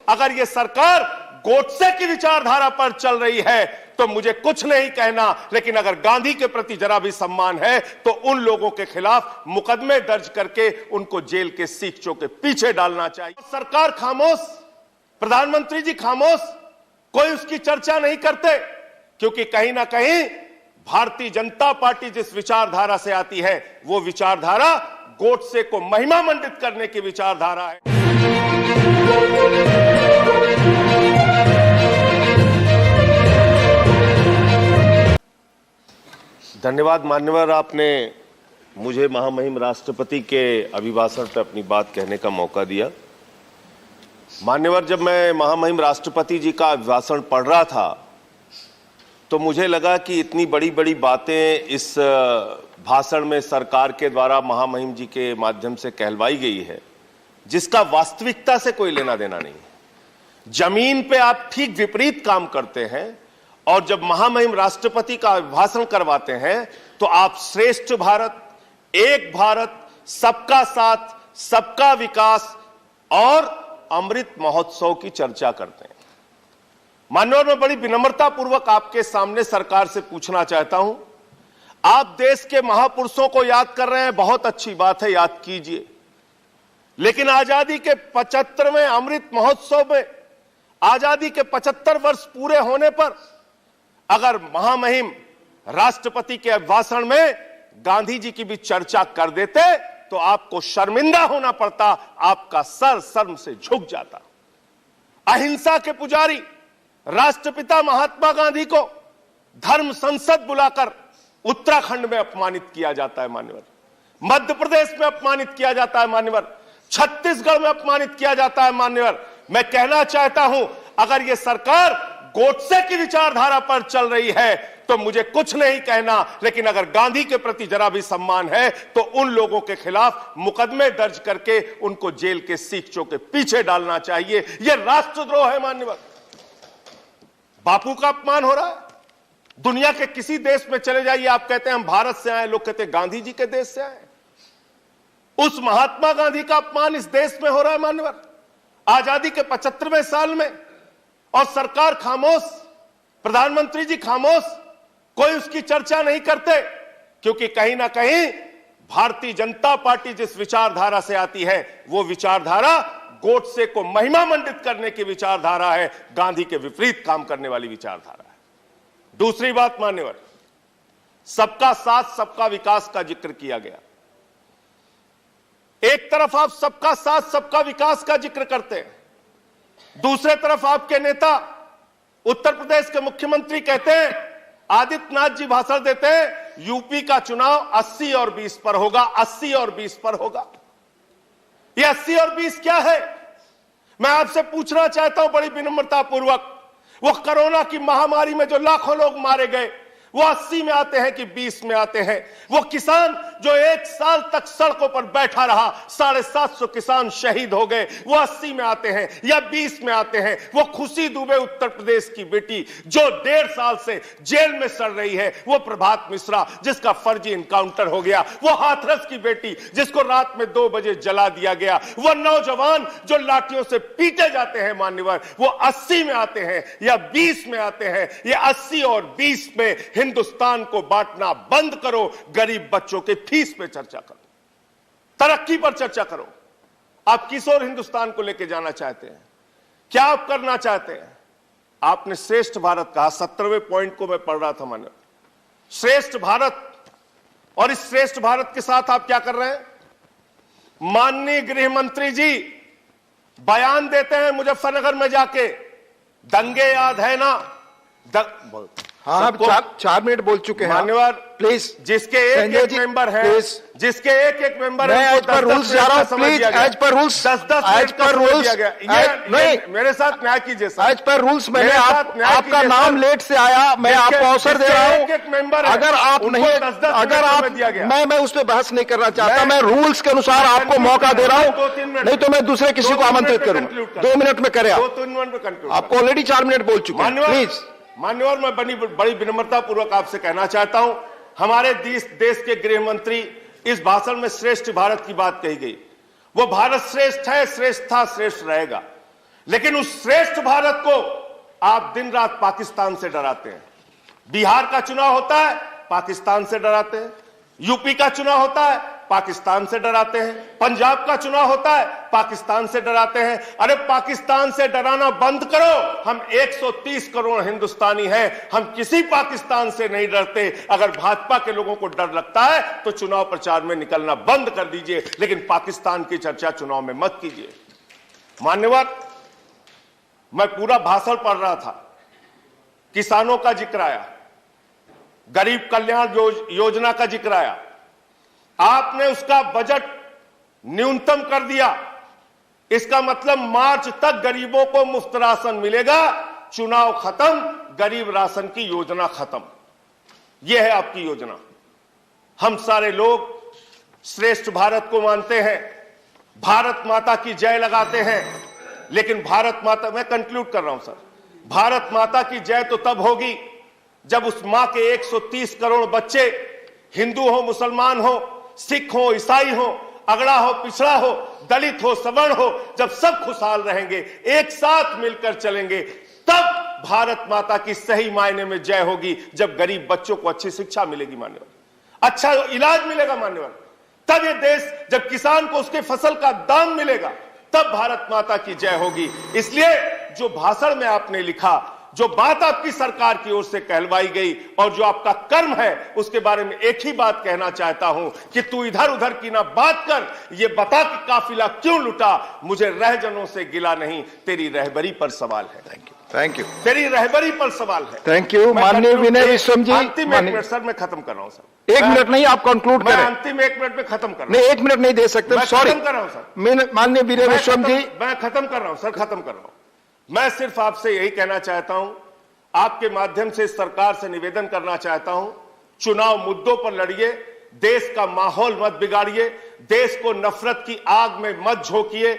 अगर ये सरकार गोडसे की विचारधारा पर चल रही है तो मुझे कुछ नहीं कहना, लेकिन अगर गांधी के प्रति जरा भी सम्मान है तो उन लोगों के खिलाफ मुकदमे दर्ज करके उनको जेल के सीखचों के पीछे डालना चाहिए। सरकार खामोश, प्रधानमंत्री जी खामोश, कोई उसकी चर्चा नहीं करते, क्योंकि कहीं ना कहीं भारतीय जनता पार्टी जिस विचारधारा से आती है वो विचारधारा गोडसे को महिमा मंडित करने की विचारधारा है। धन्यवाद मान्यवर, आपने मुझे महामहिम राष्ट्रपति के अभिभाषण पर अपनी बात कहने का मौका दिया। मान्यवर, जब मैं महामहिम राष्ट्रपति जी का अभिभाषण पढ़ रहा था तो मुझे लगा कि इतनी बड़ी बड़ी बातें इस भाषण में सरकार के द्वारा महामहिम जी के माध्यम से कहलवाई गई है जिसका वास्तविकता से कोई लेना देना नहीं है। जमीन पे आप ठीक विपरीत काम करते हैं और जब महामहिम राष्ट्रपति का अभिभाषण करवाते हैं तो आप श्रेष्ठ भारत, एक भारत, सबका साथ, सबका विकास और अमृत महोत्सव की चर्चा करते हैं। मान्यवर, मैं बड़ी विनम्रता पूर्वक आपके सामने सरकार से पूछना चाहता हूं, आप देश के महापुरुषों को याद कर रहे हैं, बहुत अच्छी बात है, याद कीजिए, लेकिन आजादी के 75वें अमृत महोत्सव में, आजादी के 75 वर्ष पूरे होने पर अगर महामहिम राष्ट्रपति के अभिभाषण में गांधी जी की भी चर्चा कर देते तो आपको शर्मिंदा होना पड़ता, आपका सर शर्म से झुक जाता। अहिंसा के पुजारी राष्ट्रपिता महात्मा गांधी को धर्म संसद बुलाकर उत्तराखंड में अपमानित किया जाता है मान्यवर, मध्य प्रदेश में अपमानित किया जाता है मान्यवर, छत्तीसगढ़ में अपमानित किया जाता है मान्यवर। मैं कहना चाहता हूं, अगर यह सरकार गोडसे की विचारधारा पर चल रही है तो मुझे कुछ नहीं कहना, लेकिन अगर गांधी के प्रति जरा भी सम्मान है तो उन लोगों के खिलाफ मुकदमे दर्ज करके उनको जेल के सीखचों के पीछे डालना चाहिए। यह राष्ट्रद्रोह है मान्यवर। बापू का अपमान हो रहा है। दुनिया के किसी देश में चले जाइए, आप कहते हैं हम भारत से आए, लोग कहते हैं गांधी जी के देश से आए। उस महात्मा गांधी का अपमान इस देश में हो रहा है मान्यवर, आजादी के 75वें साल में, और सरकार खामोश, प्रधानमंत्री जी खामोश, कोई उसकी चर्चा नहीं करते, क्योंकि कहीं ना कहीं भारतीय जनता पार्टी जिस विचारधारा से आती है वो विचारधारा गोडसे को महिमा मंडित करने की विचारधारा है, गांधी के विपरीत काम करने वाली विचारधारा है। दूसरी बात मान्यवर, सबका साथ सबका विकास का जिक्र किया गया। एक तरफ आप सबका साथ सबका विकास का जिक्र करते हैं, दूसरे तरफ आपके नेता उत्तर प्रदेश के मुख्यमंत्री कहते हैं, आदित्यनाथ जी भाषण देते हैं, यूपी का चुनाव 80 और 20 पर होगा, 80 और 20 पर होगा। ये 80 और 20 क्या है? मैं आपसे पूछना चाहता हूं बड़ी विनम्रता पूर्वक, वो कोरोना की महामारी में जो लाखों लोग मारे गए वो 80 में आते हैं कि 20 में आते हैं? वो किसान जो 1 साल तक सड़कों पर बैठा रहा, 750 किसान शहीद हो गए, वो 80 में आते हैं या 20 में आते हैं? वो खुशी दुबे उत्तर प्रदेश की बेटी जो 1.5 साल से जेल में सड़ रही है, वो प्रभात मिश्रा जिसका फर्जी इनकाउंटर हो गया, वो हाथरस की बेटी जिसको रात में 2 बजे जला दिया गया, वो नौजवान जो लाठियों से पीटे जाते हैं मान्यवर, वो 80 में आते हैं या 20 में आते हैं? ये 80 और 20 में हिंदुस्तान को बांटना बंद करो, गरीब बच्चों के फीस पे चर्चा करो, तरक्की पर चर्चा करो। आप किस ओर हिंदुस्तान को लेकर जाना चाहते हैं? क्या आप करना चाहते हैं? आपने श्रेष्ठ भारत कहा, 17वें पॉइंट को मैं पढ़ रहा था मैंने, श्रेष्ठ भारत, और इस श्रेष्ठ भारत के साथ आप क्या कर रहे हैं? माननीय गृह मंत्री जी बयान देते हैं मुजफ्फरनगर में जाके, दंगे याद है ना? हाँ, आप 4 मिनट बोल चुके हैं मान्यवर, प्लीज। जिसके एक मेंबर है, जिसके एक मेंबर है, एज पर रूल्स जा रहा हूं, please, as per rules, 10 as per rules, नहीं, मेरे साथ न्याय कीजिए। एज पर रूल्स, मैंने आपका नाम लेट से आया, मैं आपको अवसर दे रहा हूं। एक मेंबर है, अगर आप नहीं, अगर आप, मैं उस पर बहस नहीं करना चाहता, मैं रूल्स के अनुसार आपको मौका दे रहा हूं, नहीं तो मैं दूसरे किसी को आमंत्रित करूंगा। 2 मिनट में करें, आपको ऑलरेडी 4 मिनट बोल चुके हैं, प्लीज। मान्यवर, मैं बड़ी विनम्रता पूर्वक आपसे कहना चाहता हूं, हमारे देश के गृह मंत्री इस भाषण में श्रेष्ठ भारत की बात कही गई, वो भारत श्रेष्ठ है, श्रेष्ठ था, श्रेष्ठ रहेगा, लेकिन उस श्रेष्ठ भारत को आप दिन रात पाकिस्तान से डराते हैं। बिहार का चुनाव होता है, पाकिस्तान से डराते हैं। यूपी का चुनाव होता है, पाकिस्तान से डराते हैं। पंजाब का चुनाव होता है, पाकिस्तान से डराते हैं। अरे पाकिस्तान से डराना बंद करो। हम 130 करोड़ हिंदुस्तानी हैं, हम किसी पाकिस्तान से नहीं डरते। अगर भाजपा के लोगों को डर लगता है तो चुनाव प्रचार में निकलना बंद कर दीजिए, लेकिन पाकिस्तान की चर्चा चुनाव में मत कीजिए। मान्यवर, मैं पूरा भाषण पढ़ रहा था, किसानों का जिक्र आया, गरीब कल्याण योजना का जिक्र आया। आपने उसका बजट न्यूनतम कर दिया। इसका मतलब मार्च तक गरीबों को मुफ्त राशन मिलेगा। चुनाव खत्म, गरीब राशन की योजना खत्म। यह है आपकी योजना। हम सारे लोग श्रेष्ठ भारत को मानते हैं, भारत माता की जय लगाते हैं, लेकिन भारत माता, मैं कंक्लूड कर रहा हूं सर, भारत माता की जय तो तब होगी जब उस मां के 130 करोड़ बच्चे, हिंदू हो, मुसलमान हो, सिख हो, ईसाई हो, अगड़ा हो, पिछड़ा हो, दलित हो, सवर्ण हो, जब सब खुशहाल रहेंगे, एक साथ मिलकर चलेंगे, तब भारत माता की सही मायने में जय होगी। जब गरीब बच्चों को अच्छी शिक्षा मिलेगी मान्यवर, अच्छा इलाज मिलेगा मान्यवर, तब ये देश, जब किसान को उसके फसल का दाम मिलेगा, तब भारत माता की जय होगी। इसलिए जो भाषण में आपने लिखा, जो बात आपकी सरकार की ओर से कहलवाई गई और जो आपका कर्म है, उसके बारे में एक ही बात कहना चाहता हूं कि तू इधर उधर की ना बात कर, ये बता कि काफिला क्यों लुटा। मुझे रहजनों से गिला नहीं, तेरी रहबरी पर सवाल है। Thank you. तेरी रहबरी पर सवाल है। Thank you. माननीय विनय विश्वम जी, अंतिम 1 मिनट सर, मैं खत्म कर रहा हूं सर। 1 मिनट नहीं, आप कंक्लूड करें। अंतिम 1 मिनट में खत्म कर रहा हूं। नहीं, 1 मिनट नहीं दे सकते, सॉरी। खत्म कर रहा हूं सर। माननीय विनय विश्वम जी, मैं खत्म कर रहा हूं सर, खत्म कर रहा हूं। मैं सिर्फ आपसे यही कहना चाहता हूं, आपके माध्यम से सरकार से निवेदन करना चाहता हूं, चुनाव मुद्दों पर लड़िए, देश का माहौल मत बिगाड़िए, देश को नफरत की आग में मत झोंकिए।